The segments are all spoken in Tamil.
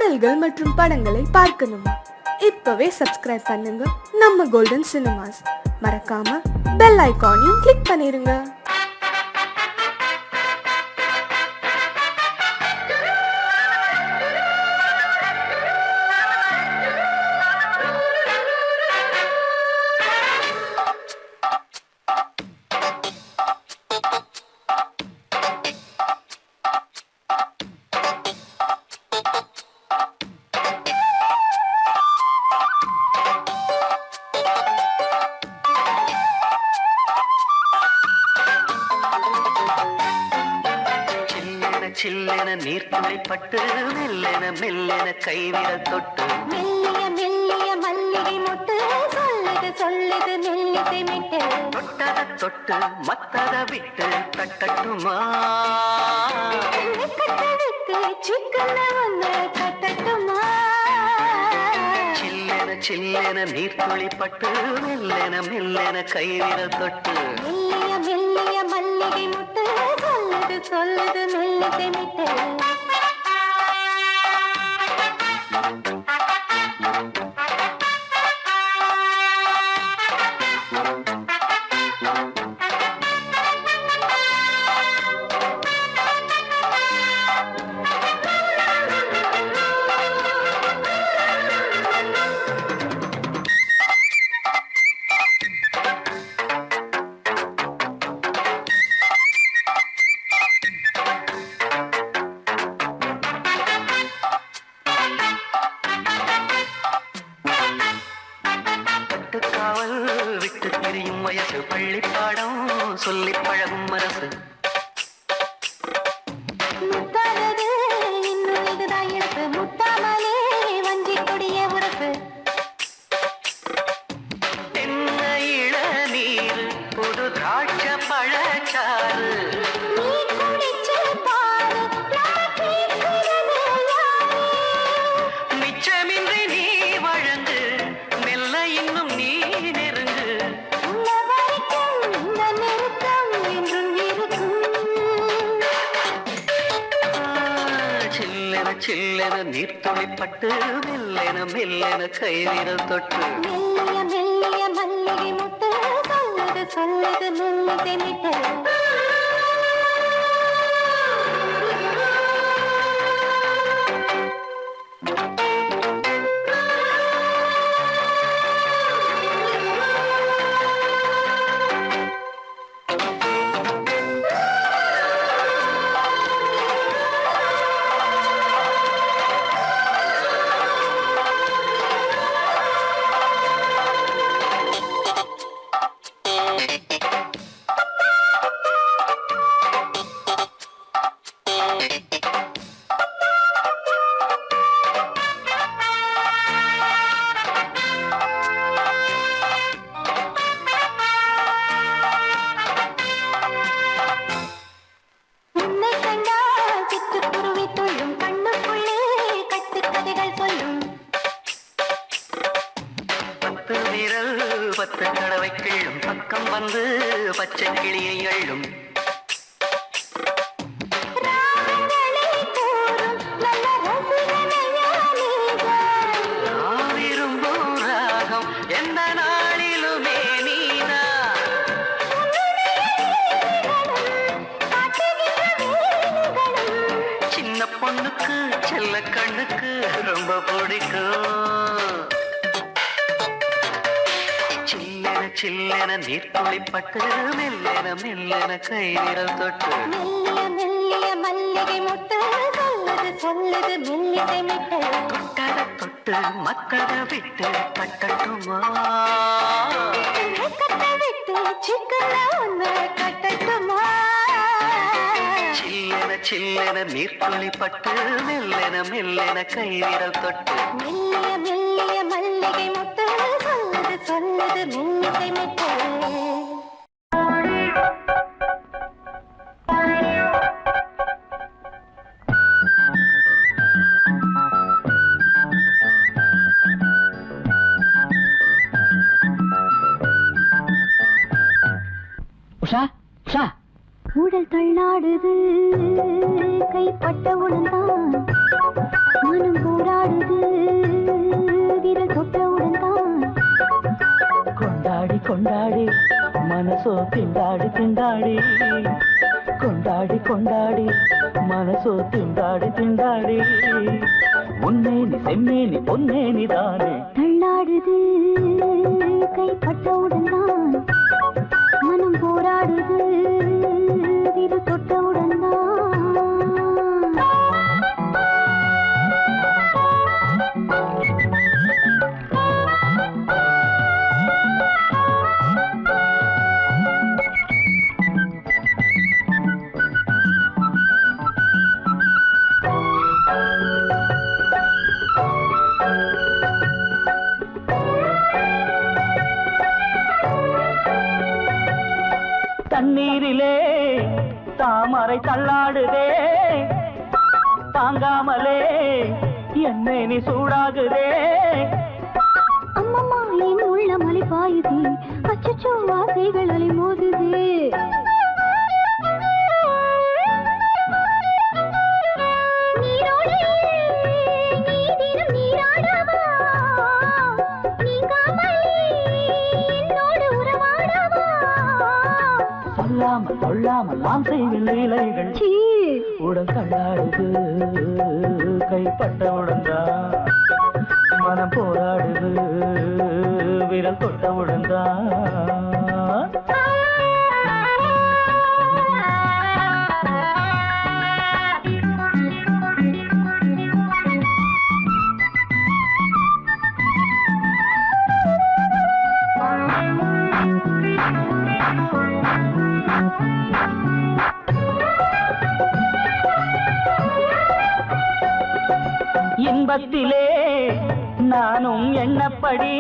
பாடல்கள் மற்றும் படங்களை பார்க்கணுமா? இப்பவே சப்ஸ்கிரைப் பண்ணுங்க நம்ம கோல்டன் சினிமாஸ். மறக்காம பெல் ஐகானையும் கிளிக் பண்ணிருங்க. சில்லென நீர்த்துளை பட்டு மெல்லென மெல்லென கைவிரல் தொட்டு மெல்லிய மெல்லிய மல்லிகை மொட்டு சொல்லுது சொல்லுது மெல்லிசை மிட்டு தொட்டத தொட்டு மத்தத விட்டு தட்டட்டுமா விட்டு சிக்கன வந்து கட்டட்டுமா சில்லென சில்லென நீர்த்துளை பட்டு மெல்லென மெல்லென கைவிரல் தொட்டு மெல்லிய மெல்லிய மல்லிகை மொட்டு சொல்லுது சொல்லுது மெல்லிசை மிட்டு விட்டு திரியும் வயசு பள்ளி பாடம் சொல்லி பழகும் மனசு முத்தானது இன்னும் இதுதான் இருக்கு முத்தாமலே வஞ்சி கொடிய உரசு தென்ன இளநீர் புது திராட்ச பழச்சாறு நீ குடிச்சு பாரு நான் கேட்கிறது யாரு மிச்சமின்றி நீ வழங்கு மெல்ல இன்னும் நீ நெருங்கு உள்ள வரைக்கும் இந்த நெருக்கம் என்றும் இருக்கும் சில்லென சில்லென நீர்த்துளிப்பட்டு மெல்லென மெல்லென கைவிரல் தொட்டு மெல்லிய மெல்லிய மல்லிகை முட்டு சொல்லுது சொல்லுது மெல்லிசை மிட்டு உன்னை கண்டால் சிட்டுக்குருவி துள்ளும் கண்ணுக்குள்ளே கட்டுக்கதைகள் சொல்லும் பத்து விரல் பத்து தடவை கிள்ளும் பக்கம் வந்து பச்சை கிளியை அள்ளும் ராகங்களை கூறும் நல்ல ரசிகனையா நீதான். நான் விரும்பும் ராகம் எந்த நாளிலுமே நீதான் காட்டுகின்ற வேலைகளும் சின்ன பொண்ணுக்கு செல்ல கண்ணுக்கு ரொம்ப பிடிக்கும் சில்லென சில்லென நீர்த்துளிப்பட்டு மெல்லென மெல்லென கைவிரல் தொட்டு மெல்லிய மெல்லிய மல்லிகை மொட்டு சொல்லுது சொல்லுது மெல்லிசை மிட்டு தொட்டத தொட்டு மத்தத விட்டு தட்டட்டுமா கட்ட விட்டு சிக்கன ஒன்று கட்டட்டுமா சில்லென சில்லென நீர்த்துளிப்பட்டு மெல்லென மெல்லென கைவிரல் தொட்டு மெல்லிய மெல்லிய மல்லிகை மொட்டு சொல்லுது சொல்லுது மெல்லிசை மிட்டு உஷா உஷா ஊடல் தள்ளாடுது கைப்பட்ட உடன்தான் மனம் போராடுது கொண்டாடி மனசோ திண்டாடி திண்டாடி கொண்டாடி கொண்டாடி மனசோ திண்டாடி திண்டாடி உன்னேனி செம்மேனி பொன்னேனி தானே தள்ளாடுது கைப்பட்டவுடன் தான் மனம் போராடுது இது தொட்டவுடன் தான் தண்ணீரிலே தாமரை தள்ளாடுதே தாங்காமலே என்னை நீ சூடாகுதே அம்மம்மா என் உள்ள மலை பாயுதே அச்சச்சோ ஆசைகள் அலை மோதுதே சொல்லாமல் நான் செய்யும் லீலைகள் உடல் தள்ளாடுது கைப்பட்டவுடன் தான் மனம் போராடுது விரல் தொட்டவுடன் தான் இன்பத்திலே நானும் எண்ணப்படி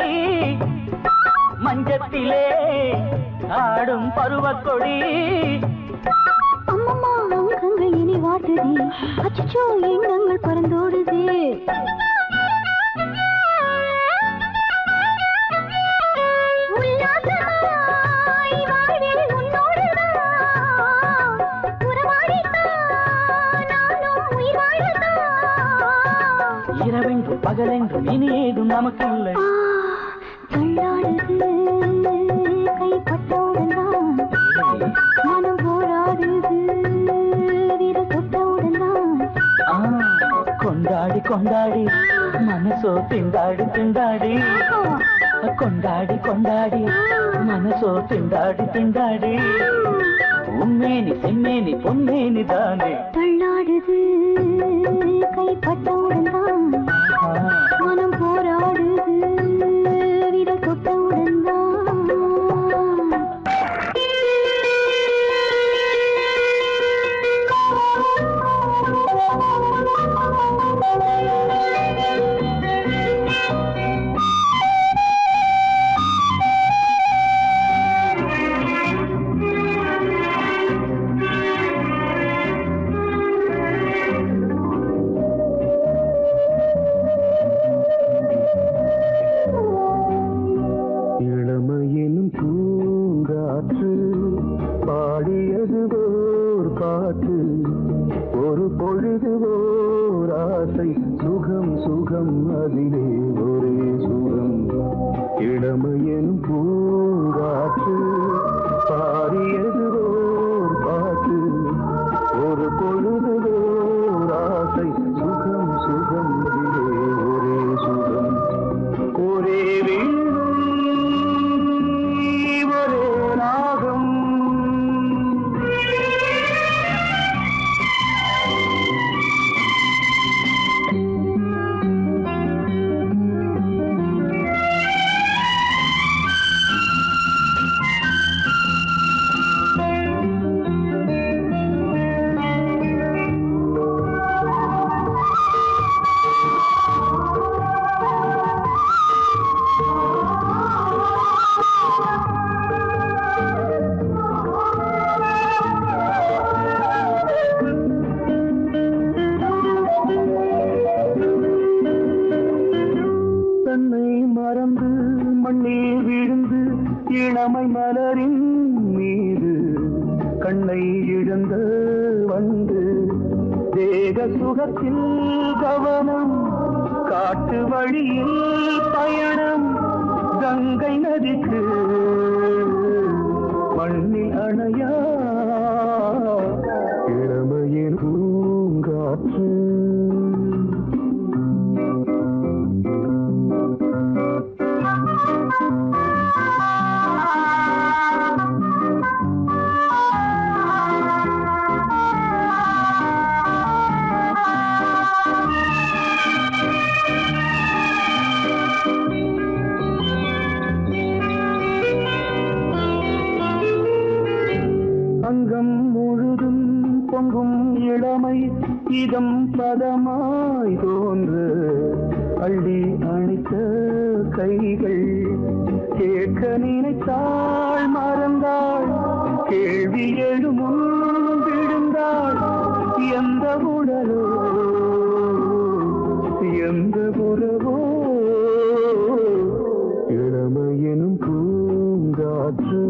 மஞ்சத்திலே ஆடும் பருவக்கொடி அம்மம்மா அங்கங்கள் இனி வாட்டுதே அச்சச்சோ எண்ணங்கள் பறந்தோடுதே இரவென்றும் பகலென்றும் இனி ஏதும் நமக்கில்லை தள்ளாடுது கைப்பட்டவுடன் தான் மனம் போராடுது வீர தொட்டவுடன் தான் கொண்டாடி கொண்டாடி மனசோ திண்டாடி திண்டாடி கொண்டாடி கொண்டாடி மனசோ திண்டாடி திண்டாடி உண்மேனி செம்மேனி பொன்னேனி தானே தள்ளாடுது கைப்பட்டவுடன் தான் மனம் போராடுது வீர தொட்டவுடன் தான் இளமையெனும் பூங்காற்று பாடியது ஓர் பாட்டு ஒரு பொழுது ஓர் ஆசை சுகம் சுகம் அதிலே ஒரே சுகம் இளமையெனும் பூங்காற்று பாடியது ஓர் பாட்டு ஒரு பொழுது ஓர் ஆசை சுகம் சுகம் அதிலே ஒரே சுகம் ஒரே இளமை மலரின் மீது கண்ணை இழந்த வந்து தேக சுகத்தில் கவனம் காட்டு வழியில் பயணம் கங்கை நதிக்கு மண்ணில் அணையா இளமையின் பூங்காற்று. அங்கம் முழுதும் பொங்கும் இளமை இதம் பதமாய் தோன்று அள்ளி அணைத்த கைகள் கேட்க நினைத்தாள் மறந்தாள் கேள்வி எழுமுன் விழுந்தாள். எந்த உடலோ எந்த உறவோ இளமையெனும் பூங்காற்று.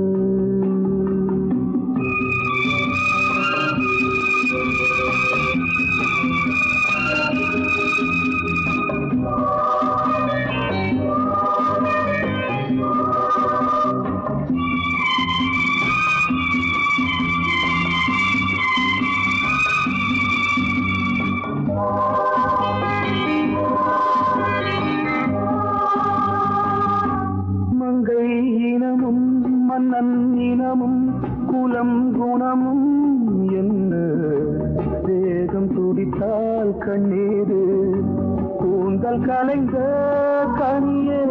மங்கை இனமும் மன்னன் இனமும் குலம் குணமும் என்ன வேகம் துடித்தால் கண்ணீரு கூந்தல் கலைந்த கனியே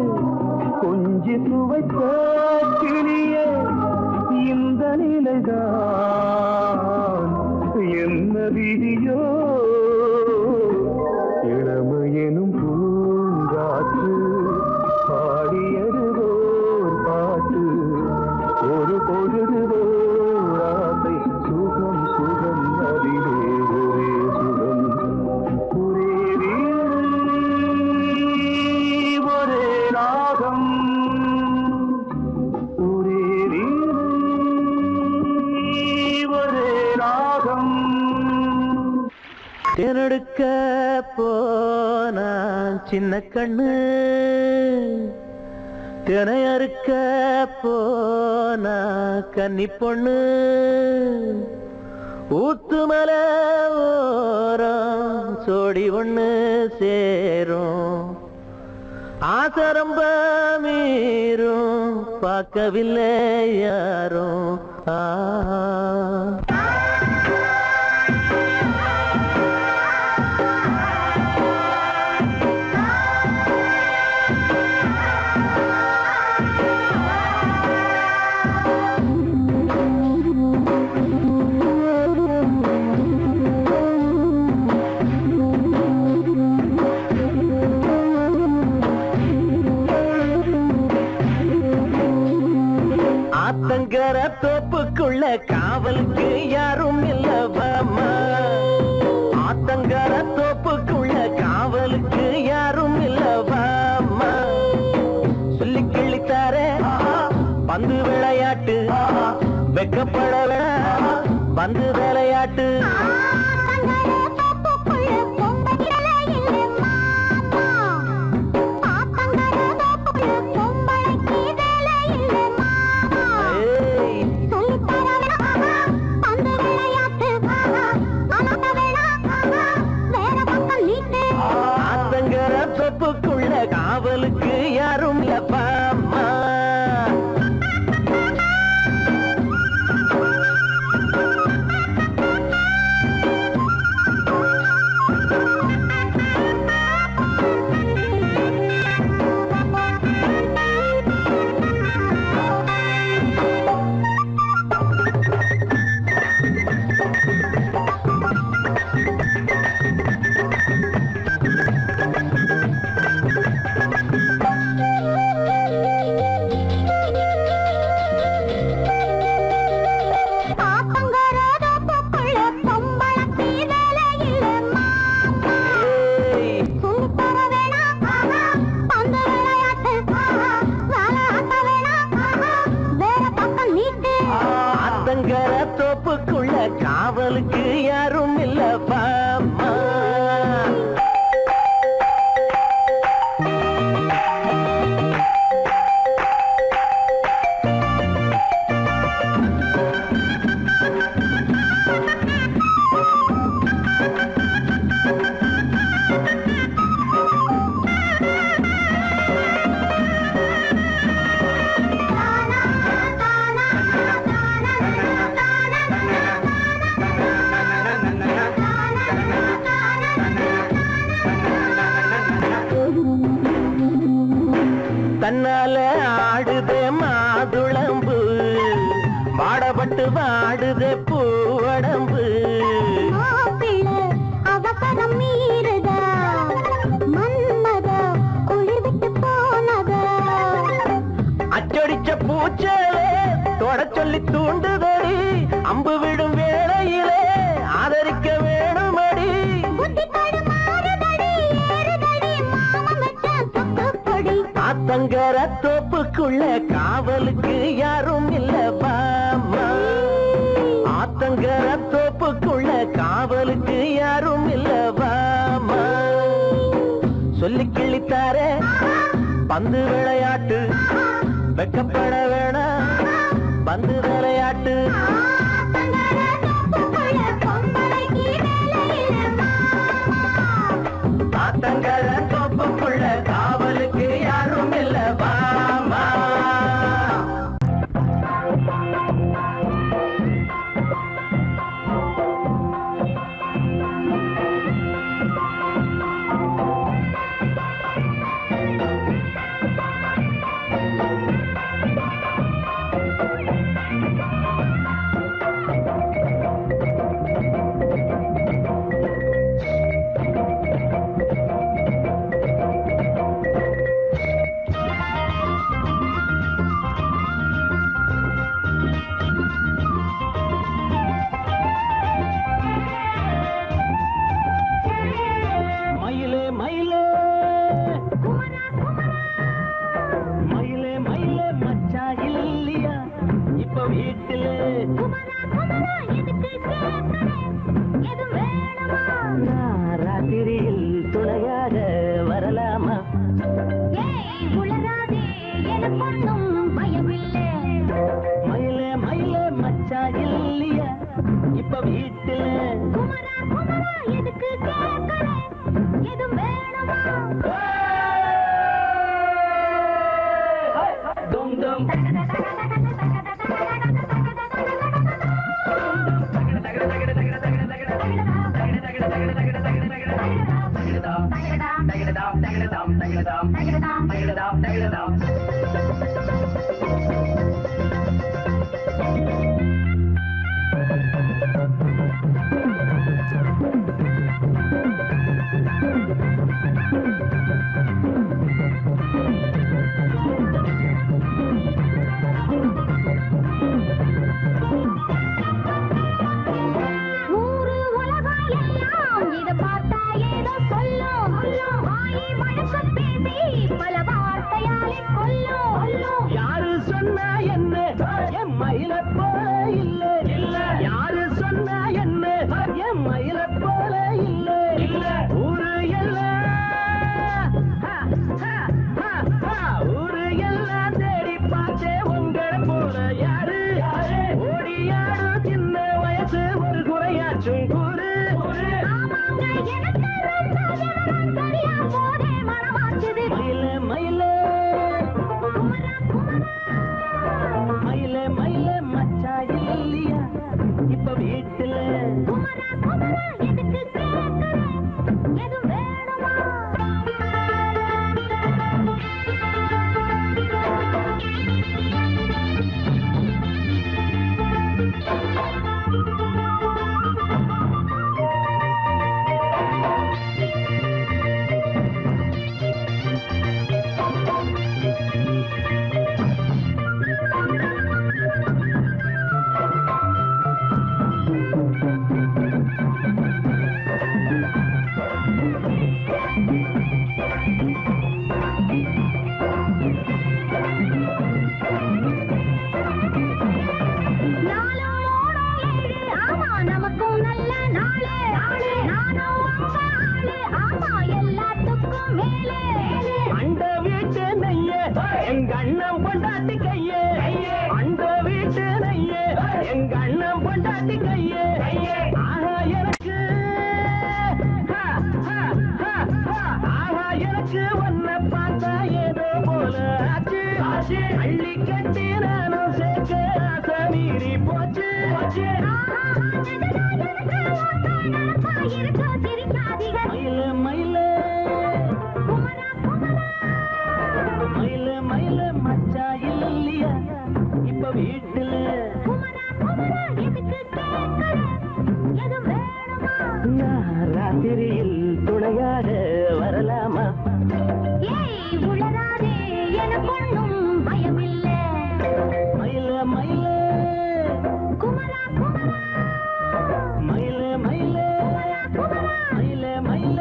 கொஞ்சி துவைத்த கிளியே இந்த நிலைதான் என்ன விதியோ இளமையெனும் பூங்காற்று பாடியதுவோர் பாட்டு ஒரு பொழுதுவோர் ஆசை சுகம் சுகம் அதிலே ஒரே சுகம் ஒரே வீடு ஒரே ராகம் ஒரே வீடு ஒரே ராகம். தேனெடுக்க போனான் சின்ன கண்ணு தினை அறுக்க போனா கன்னி பொண்ணு ஊத்துமல ஓரம் சோடி ஒண்ணு சேரும் ஆசரம்ப மீறும் பார்க்கவில்லை யாரும். ஆத்தங்கர தோப்புக்குள்ள காவலுக்கு யாரும் இல்லவாமா. ஆத்தங்கர தோப்புக்குள்ள காவலுக்கு யாரும் இல்லவாமா. சொல்லி கிழித்தார பந்து விளையாட்டு வெக்கப்படல பந்து விளையாட்டு. தோப்புக்குள்ள காவலுக்கு யாரும் இல்லப்பாமா. தன்னால ஆடுதே மாதுளம்பு வாடப்பட்டு வாடுதே பூவடம்பு மாப்பிள்ளை அவசரம் மீறுதா மன்மதா குளிர் விட்டு போனதா அச்சடிச்ச பூச்சலே தொட சொல்லி தூண்டுதடி அம்பு விடும் வேளையிலே ஆதரிக்க வேணுமடி புத்தி தடுமாறுதடி ஏறுதடி மாமன் வச்ச தொக்குப்பொடி ஆத்தங்கர தோப்புக்குள்ள காவலுக்கு யாரும் இல்ல பாமா ஆத்தங்கர தோப்புக்குள்ள காவலுக்கு யாரும் இல்ல பாமா சொல்லி கிழித்தாரே பந்து விளையாட்டு வெக்கப்பட வேணாம் பந்து விளையாட்டு ஆத்தங்கர தோப்புக்குள்ள காவலுக்கு யாரும் இல்ல பாமா மயிலே மயிலே மயிலே மயிலே மச்சா இல்லையா இப்ப வீட்டிலே ராத்திரியில் துணையாக வரலாமா மயிலே மயிலே மச்சா இல்லையா இப்ப வீட்டிலே டும் டும் யாரு சொன்னா என்ன என் மயில போல இல்ல யாரு சொன்னா என்ன என் மயில போல இல்ல ஊரு எல்லாம் ஊரு எல்லாம் தேடி பார்த்தே உங்களை போல யாரு ஓடியாடும் சின்ன வயசு ஒரு குறையாச்சும் கூறு மயிலே மயிலே மயிலே மயிலே மச்சா இல்லையா இப்ப வீட்டுல நமக்கும் நல்ல நாளே நானும் ஆமா எல்லாத்துக்கும் மேலே அந்த வீட்டு நெய்ய எங்க அண்ணன் பொண்டாட்டி கையே அந்த வீட்டு நெய்ய எங்க அண்ணன் பொண்டாட்டி கையே ஆஹா எனக்கு ஆஹா எனக்கு ஒன்ன பார்த்தா ஏதோ போல ஆச்சு அள்ளி கட்டி நானும் சேர்க்க ஆசை மீறி போச்சு மயிலே மயிலே மயிலே மயிலே வீட்டுல நான் ராத்திரியில் துணையாக வரலாமா? மயில மயில மயில மயில மயில மயில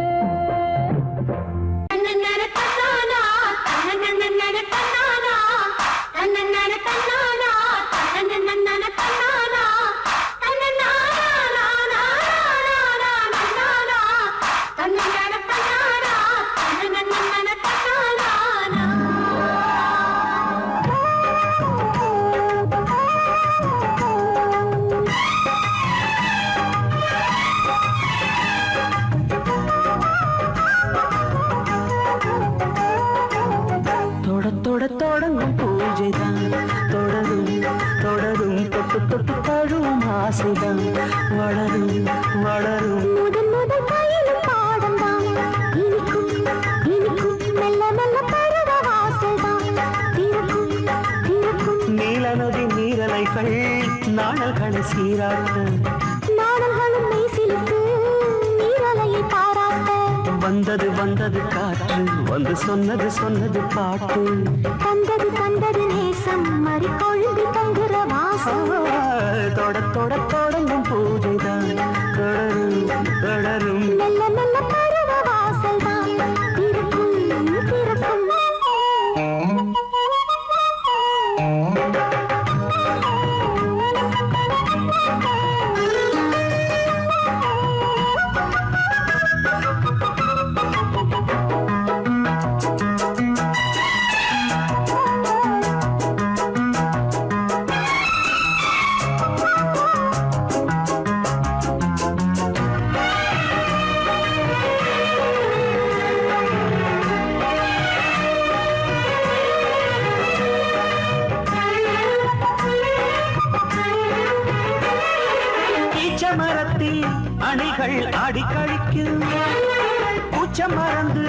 தொடங்கும் பூஜைதான் தொடரும் தொடரும் தொட்டு தொட்டு தழுவும் ஆசைதான் வளரும் வளரும் முதல் முதல் பயிலும் பாடம்தான் இனிக்கும் இனிக்கும் மெல்ல மெல்ல பருவ வாசல்தான் திறக்கும் திறக்கும் நீல நதி நீரலைகள் நாணல்களை சீராட்ட நாடல்களும் மெய்சிலுக்கு நீரலையை பாராட்ட வந்தது வந்தது காற்று வந்து சொன்னது சொன்னது பாட்டு தந்தது தந்தது நேசம் மறி கொழும்பி தங்குற வாசம் தொட தொட தொடங்கும் பூஜைதான் தொடரும் தொடரும் மெல்ல மெல்ல பருவ வாசல்தான் திறக்கும் திறக்கும் மரத்தில் அணிகள் ஆடி கழிக்கும் பூச்ச மறந்து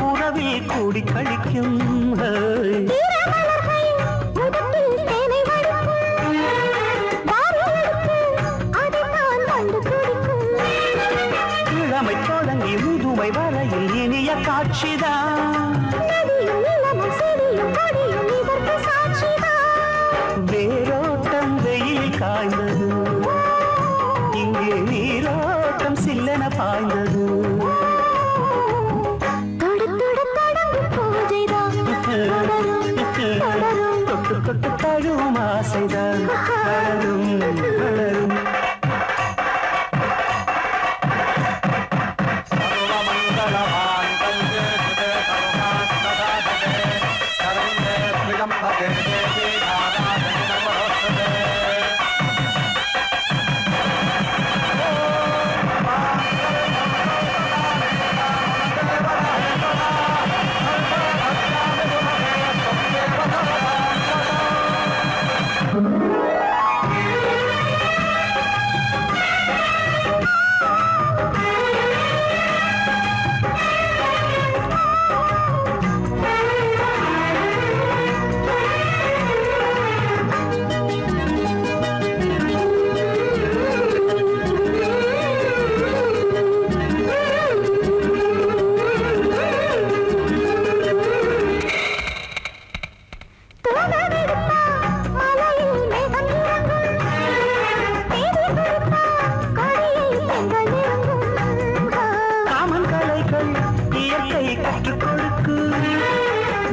உறவில் கூடி கழிக்கும் இளமை தொடங்கி முதுமை வரையில் இனிய காட்சிதான் வேரோட்டம் வெயில் காய்ந்தது இங்கே நீரோட்டம் சில்லென பாய்ந்தது தொட்டு தொட்டு தழுவும் ஆசைதான் வளரும் வளரும்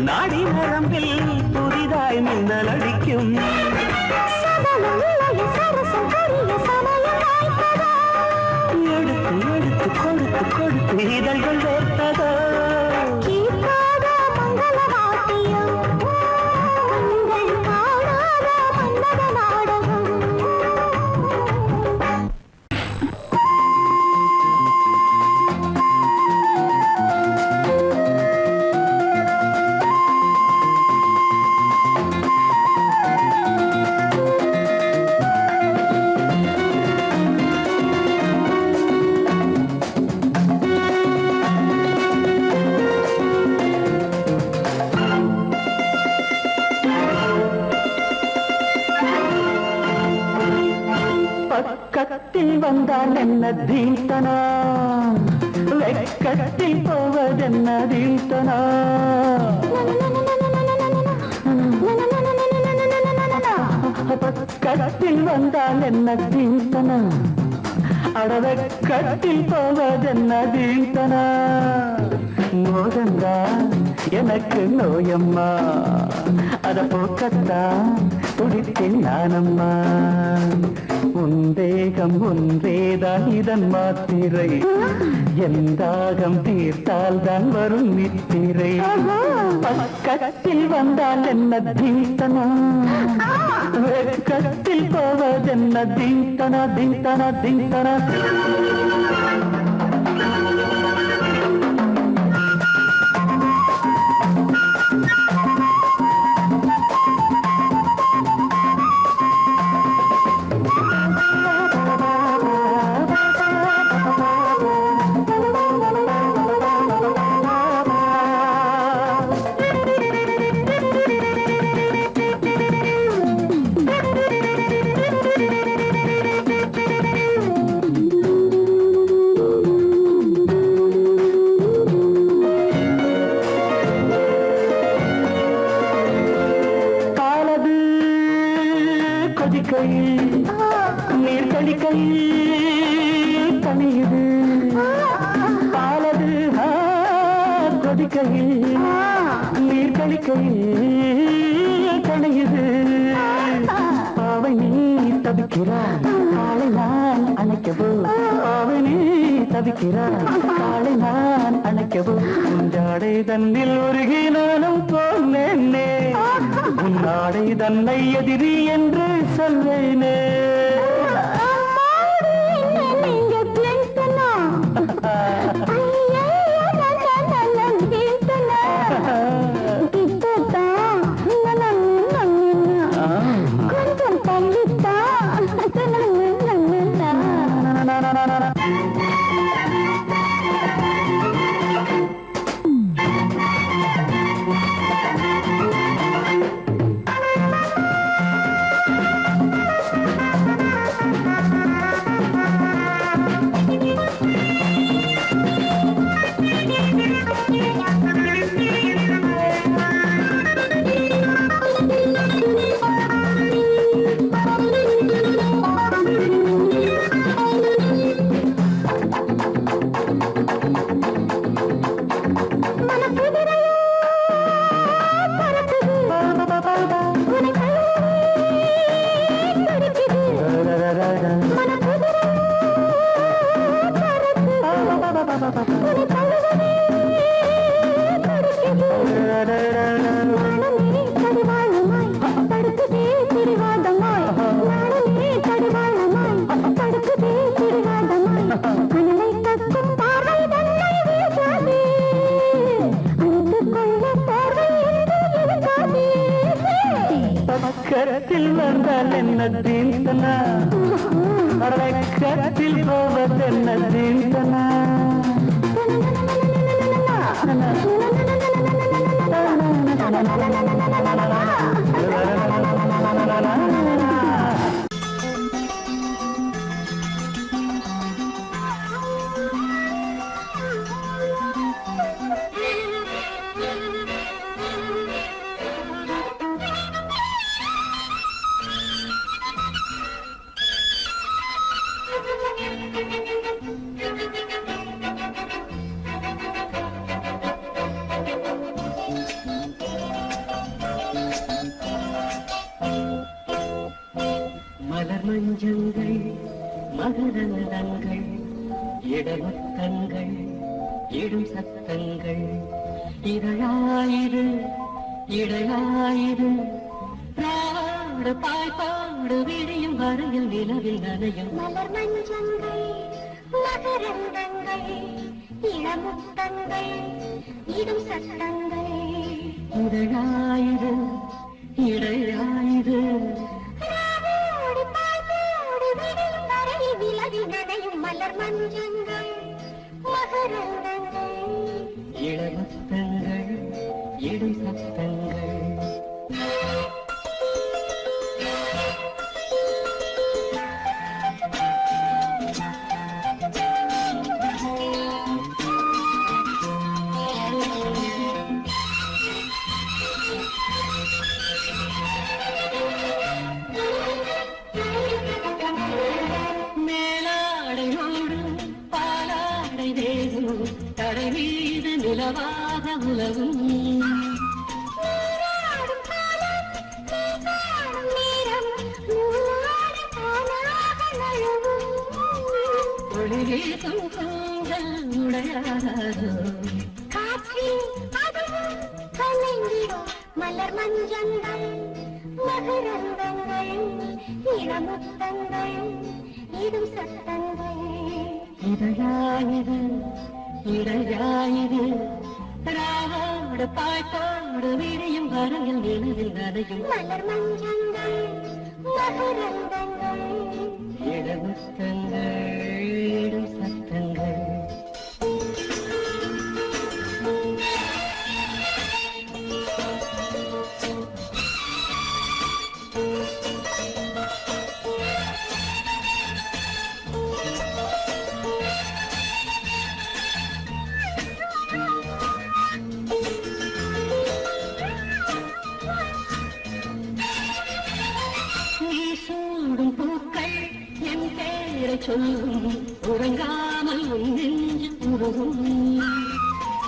நாடி நரம்பில் புதிதாய் மின்னல் அடிக்கும் எடுத்து எடுத்து கொடுத்து கொடுத்து இதழ்கள் வேர்த்ததோ வந்தால் என்ன தீர்த்தனா வெக்கத்தில் போவதென்ன தீர்த்தனா பக்கத்தில் வந்தால் என்ன தீர்த்தனா அடவக்கத்தில் போவதென்ன தீர்த்தனா மோகந்தா எனக்கு நோயம்மா அத போக்கத்தான் துடித்தேன் நானம்மா உந்தேகம் ஒன்றேதான் இதன் மாத்திரை எந்தாகம் தீர்த்தால் தான் வரும் நித்திரை பக்கத்தில் வந்தால் என்ன தீர்த்தனா வெக்கத்தில் போவதென்ன தீர்த்தனா தீர்த்தனா தீர்த்தனா நீர் கடிக்கையில் தனியுது பாலது கொதிக்கையில் நீர் கடிக்கையில் தனியுது பாவை நீ தவிக்கிறார் காலை நான் அணைக்கவோ பாவை நீ தவிக்கிறார் காலை நான் அணைக்கவோ உஞ்சாடை தன்னில் உருகி நானும் போனேனே உன்னாடை தன்னை எதிரி என்று சொல்வேனே கரத்தில் வந்தால் என்ன தீர்த்தனா கரத்தில் போவதென்ன தீர்த்தனா மலர் மஞ்சங்கள் மகரந்தங்கள் இடமுத்தங்கள் இடும் சத்தங்கள் இதழாயிரு இடையாயிரு பாடு பாய்பாடு விடியும் வரையில் நிலவில் நனையும் மலர் மஞ்சங்கள் மகரந்தங்கள் இளமுத்தங்கள் இடும் சத்தங்கள் இதழாயிரு இடையாயிரு மலர் மஞ்சங்கள் மகரந்தங்கள் இளமுத்தங்கள் இடும் சத்தங்கள் உலவும் நீராடும் காலம் நீ காணும் நேரம் நூலாடு தானாக நழுவும் ஒளி வீசும் கூந்தல் உடையாதோ காற்றில் அதுவும் கலைந்திடும் மலர் மஞ்சங்கள் மகரந்தங்கள் இளமுத்தங்கள் இடும் சத்தங்கள் இதழாயிரு இடையாயிரு ராவோடு பாய்த்தோடு விரியும் வரவில் நிலவில் நனையும் மலர் மஞ்சங்கள் மகரந்தங்கள் இளமுத்தங்கள் இடும் சத்தங்கள் நீ சூடும் பூக்கள் என் பேரை சொல்லும் உறங்காமல் உன் நெஞ்சு உருகும்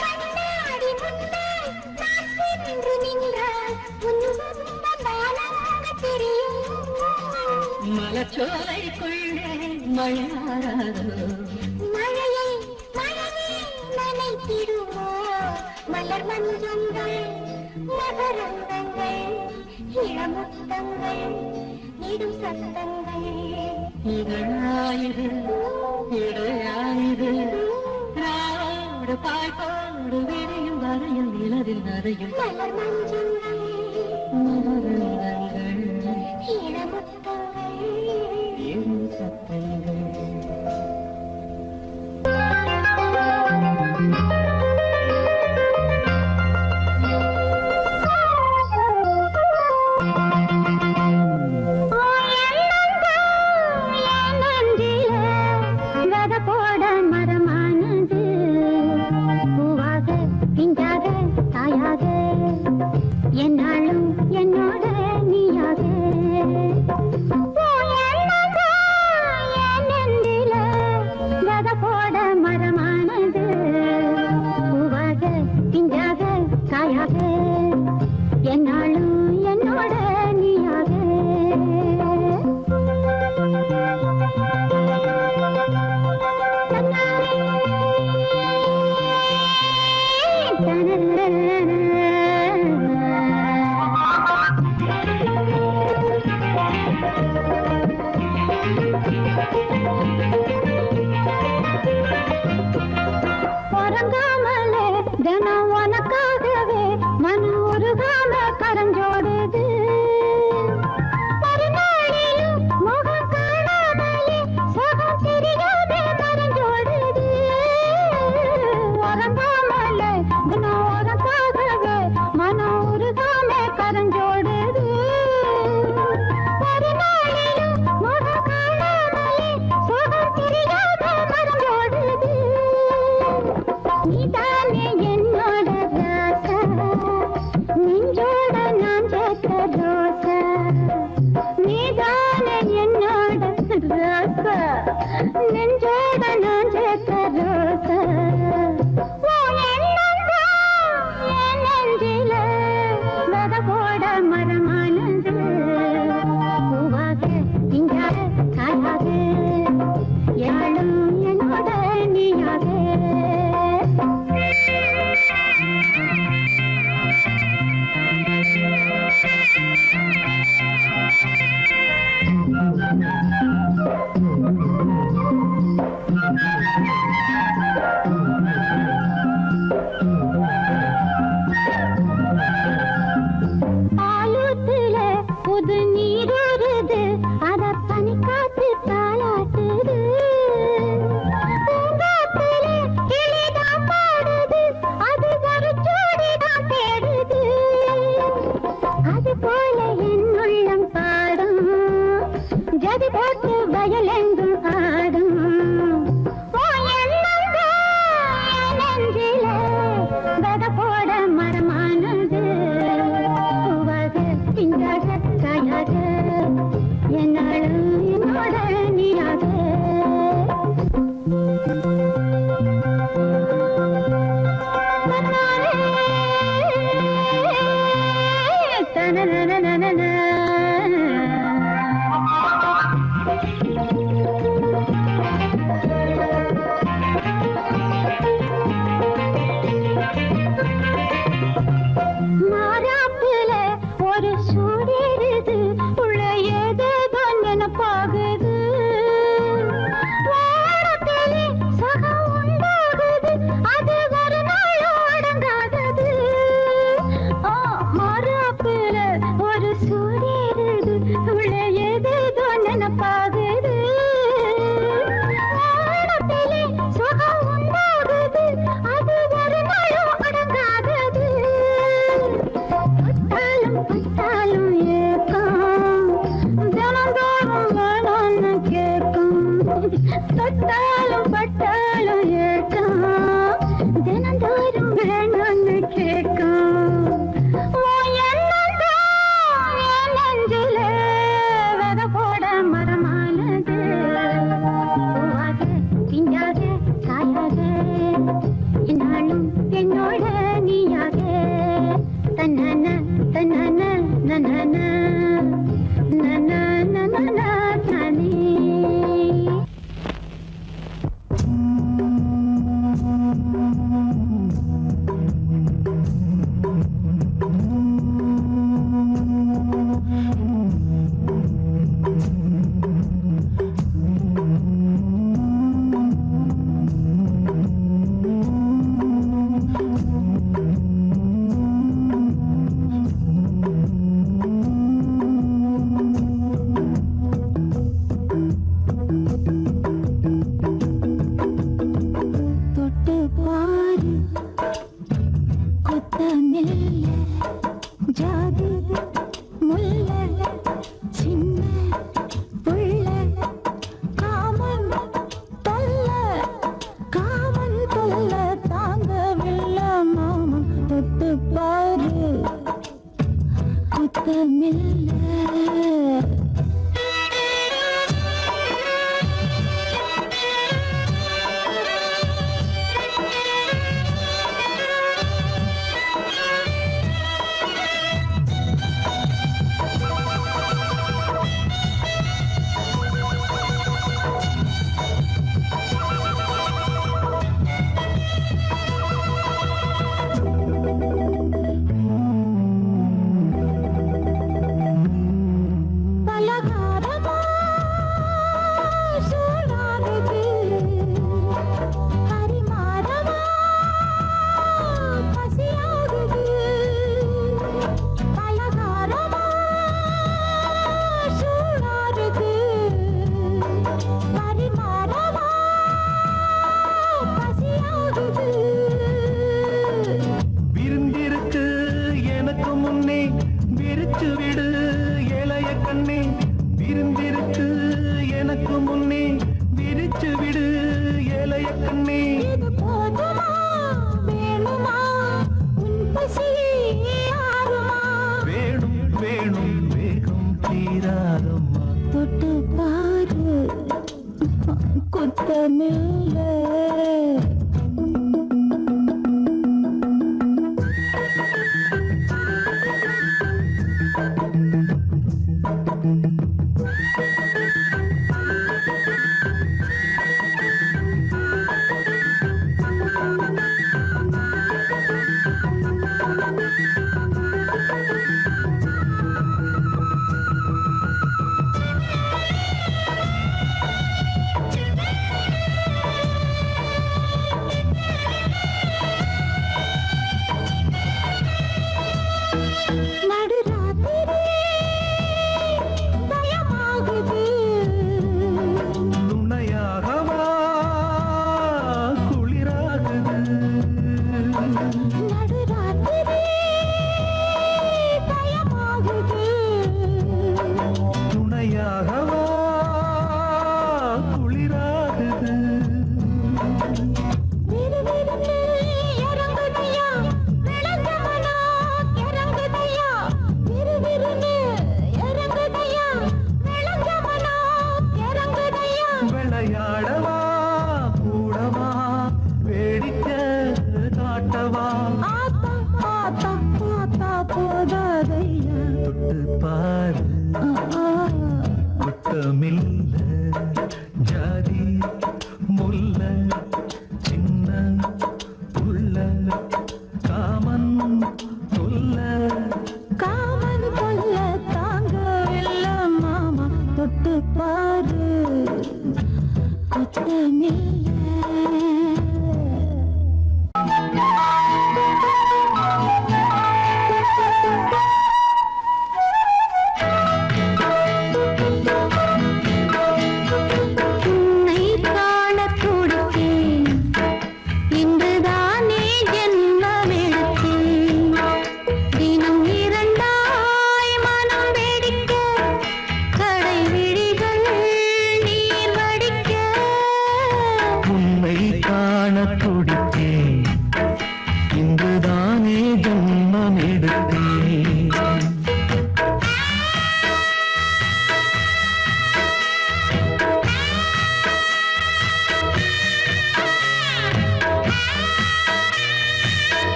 கண்ணாடி முன்னால் நான் சென்று நின்றால் உன் சொந்த பாலங்க தெரியும் மலச்சோலைக்குள்ளே மழையாராதோ மழையை மழையை நனைத்திடுமோ மலர் மஞ்சங்கள் மகரந்தங்கள் இளமுத்தங்கள் இடும் சத்தங்கள் இதழாயிரு இடையாயிரு ராவோடு பாய்த்தோடு விரியும் வரையில் நிலவில் நரையும் மலர் மஞ்சங்கள் மகரந்தங்கள் இளமுத்தங்கள் இடும் சத்தங்கள் என்னாலும் என்னோட நீயாக போட மரமானது பூவாக பிஞ்சாக காயாக என்னாலும் என்னோட நீயாக உறங்காமலே தினம் உனக்காகவே மனம் உருகாம கரஞ்சோடுது மறுநாளிலும் முகம் காணாமலே சுகம் தெரியாதே கரஞ்சோடுது உறங்காமலே தினம் உனக்காகவே மனம் உருகாம கரஞ்சோடுது மறுநாளிலும் முகம் காணாமலே சுகம் தெரியாதே கரஞ்சோடுது நீதானே என்னோட ராசா நெஞ்சோட நான் சேர்த்த ரோசா நீதானே என்னோட ராசா நெஞ்சோட நான் சேர்த்த ரோசா உன் எண்ணம் தான் ஜாதி முல்லை சின்ன புள்ள காமன் தொல்ல தாங்கவில்லை மாமா தொட்டு பாரு குத்தமில்ல தொட்டு பாரு குத்தமில்ல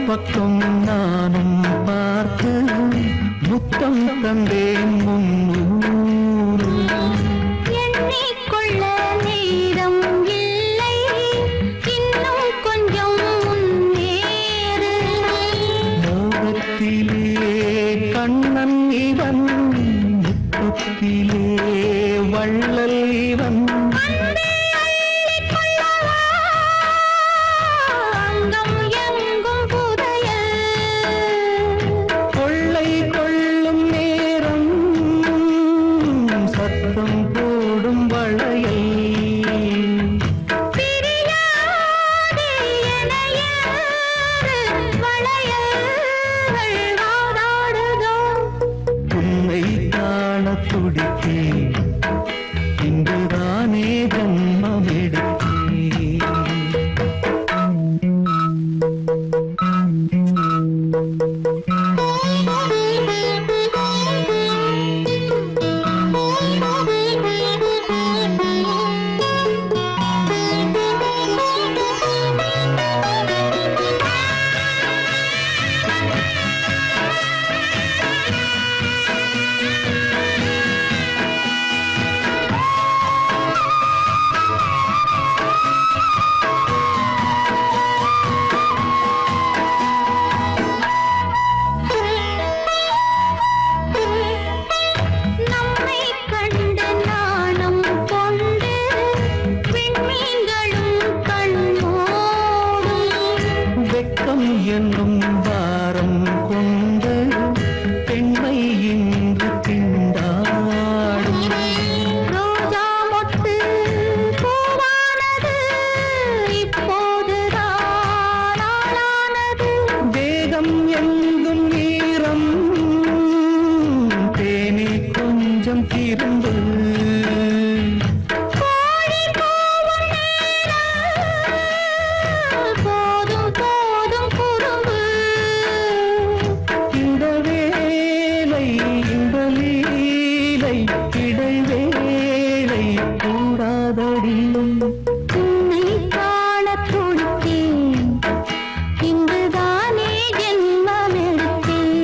பக்கம் நானும் பார்த்து முத்தம் தந்தேன் முன்னூறு எண்ணிக்கொள்ள நேரம் இல்லை இன்னும் கொஞ்சம் முன்னேறு மோகத்திலே கண்ணன் இவன் முத்தத்திலே வள்ளல் இவன் அங்கம் எங்கும் புதையல் கொள்ளை கொள்ளும் நேரம் சத்தம் போடும் வளையல் பிரியாதே எனையாறு வளையல்கள் வாதாடுதோ உன்னை காண துடித்தேன் இங்குதானே ஜன்மம் எடுத்தேன் நம்மை கண்டு நாணம் கொண்டு விண்மீன்களும் கண்ணோடும் வெட்கம் என்னும் வாரம் கொண்டு பெண்மை இன்று திண்டாடும் ரோஜா மொட்டு பூவானது இப்போதுதான் ஆளானது வேகம் எங்கும் ஈரம் தேனி கொஞ்சம் திரும்பு கோழி கூவும் நேரம் போதும் போதும் குறும்பு இந்த வேலை இந்த லீலை இடைவேளை கூடாதடியும் உன்னை காண துடித்தேன் இங்குதானே ஜென்மம் எடுத்தேன்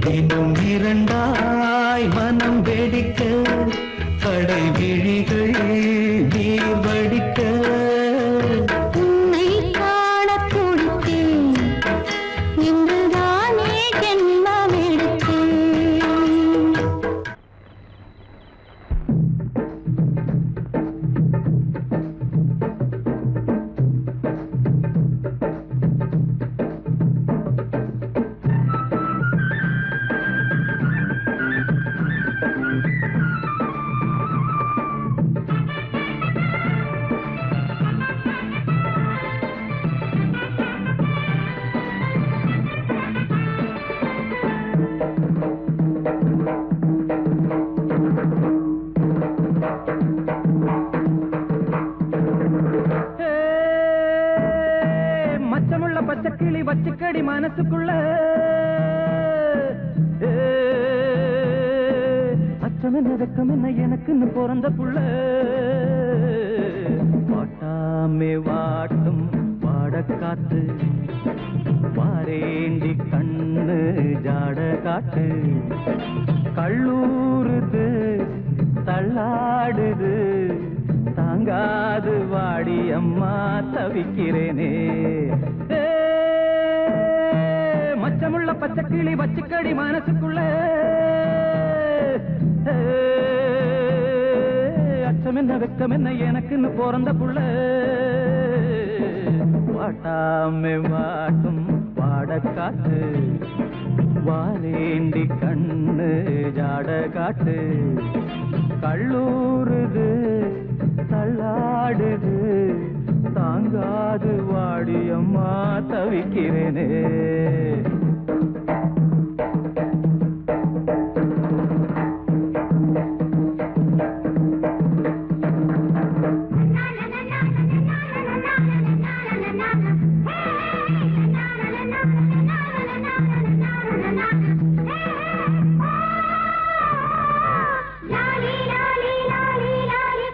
தினம் இரண்டாய் மனம் வெடிக்க கடை விழிகள் நீர் வடிக்க உன்னை காண துடித்தேன் இங்குதானே ஜென்மம் எடுத்தேன் மச்சமுள்ள பச்சை கிளி வச்சுக்கடி மனசுக்குள்ள அச்சம் என்ன வெக்கம் என்ன எனக்குன்னு பிறந்த புள்ள வாட்டாமே வாட்டும் வாடக்காத்து வாரேண்டி கண்ணு ஜாட காட்டு கள்ளூருது தள்ளாடுது தாங்காது வாடி அம்மா தவிக்கிறேனே மச்சமுள்ள பச்சை கிளி வச்சுக்கடி மனசுக்குள்ள அச்சம் என்ன வெக்கம் என்ன எனக்குன்னு பிறந்த புள்ள வாட்டாமே வாட்டும் வாடக்காத்து வாரேண்டி கண்ணு ஜாட காட்டு கள்ளூருது தள்ளாடுது தாங்காது வாடி அம்மா தவிக்கிறேனே லாலி லாலி லாலி லாலி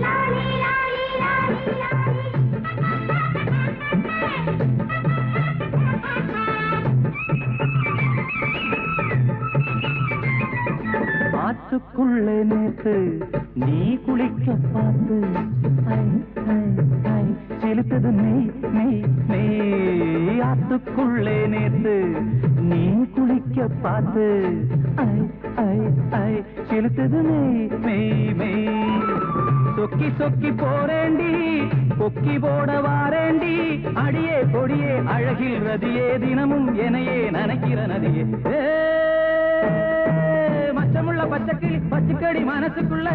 லாலி லாலி லாலி ஆத்துக்குள்ளே நேத்து நீ குளிக்க பார்த்து ஐ, ஐ, ஐ, செலுத்தது நெய் நெய் நெய் ஆத்துக்குள்ளே நேத்து நீ குளிக்க பார்த்து ஐ ஐ ஐ செலுத்தது நெய் மெய் மெய் சொக்கி சொக்கி போறேண்டி பொக்கி போட வாரேண்டி அடியே கொடியே அழகில் ரதியே தினமும் எனையே நனைக்கிற நதியே மச்சமுள்ள பச்சைக்கிளி பச்சைக்கடி மனசுக்குள்ள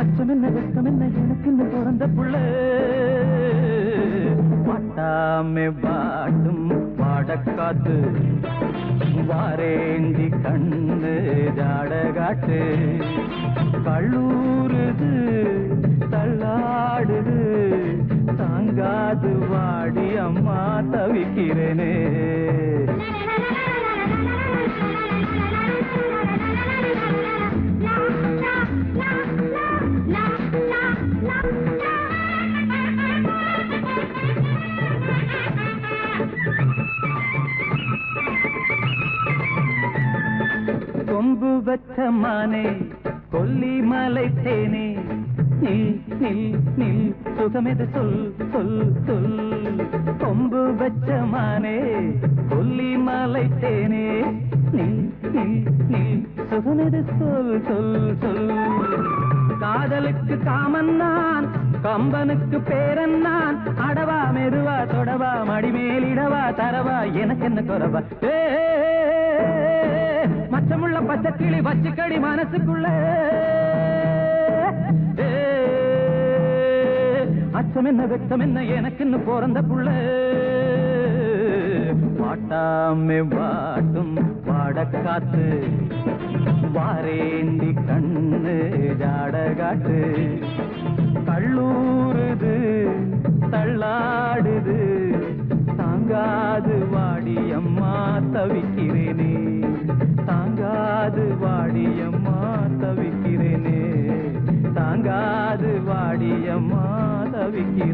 அச்சம் என்ன வெட்கம் என்ன எனக்கு பிறந்த புள்ள பாட்டாமே பாட்டும் பாடக்காத்து வாரேந்தி கண்ணு ஜாடகாட்டு கள்ளூருது தள்ளாடுது தாங்காது வாடி அம்மா தவிக்கிறேனே கொம்பு வச்ச மானே கொல்லிமலை தேனே நில் நில் நில் சுகமெது சொல் சொல் சொல் கொம்பு வச்ச மானே கொல்லிமலை தேனே நில் நில் நில் சுகமெது சொல் சொல் சொல் காதலுக்கு காமன் நான் கம்பனுக்கு பேரன் நான் அடவா மெதுவா தொடவா மடிமேலிடவா தரவா எனக்கு என்ன குறவா மச்சமுள்ள பச்சைக்கிளி பச்சைக்கடி மனசுக்குள்ள அச்சம் என்ன வெட்கம் என்ன எனக்குன்னு பிறந்த புள்ள பாட்டாமே பாட்டும் பாடக்காத்து வாரேந்தி கண்ணு ஜாடகாட்டு கள்ளூருது தள்ளாடுது தாங்காது வாடி அம்மா தவிக்கிறேனே தாங்காது வாடி அம்மா தவிக்கிறேனே தாங்காது வாடி அம்மா தவிக்கிறேன்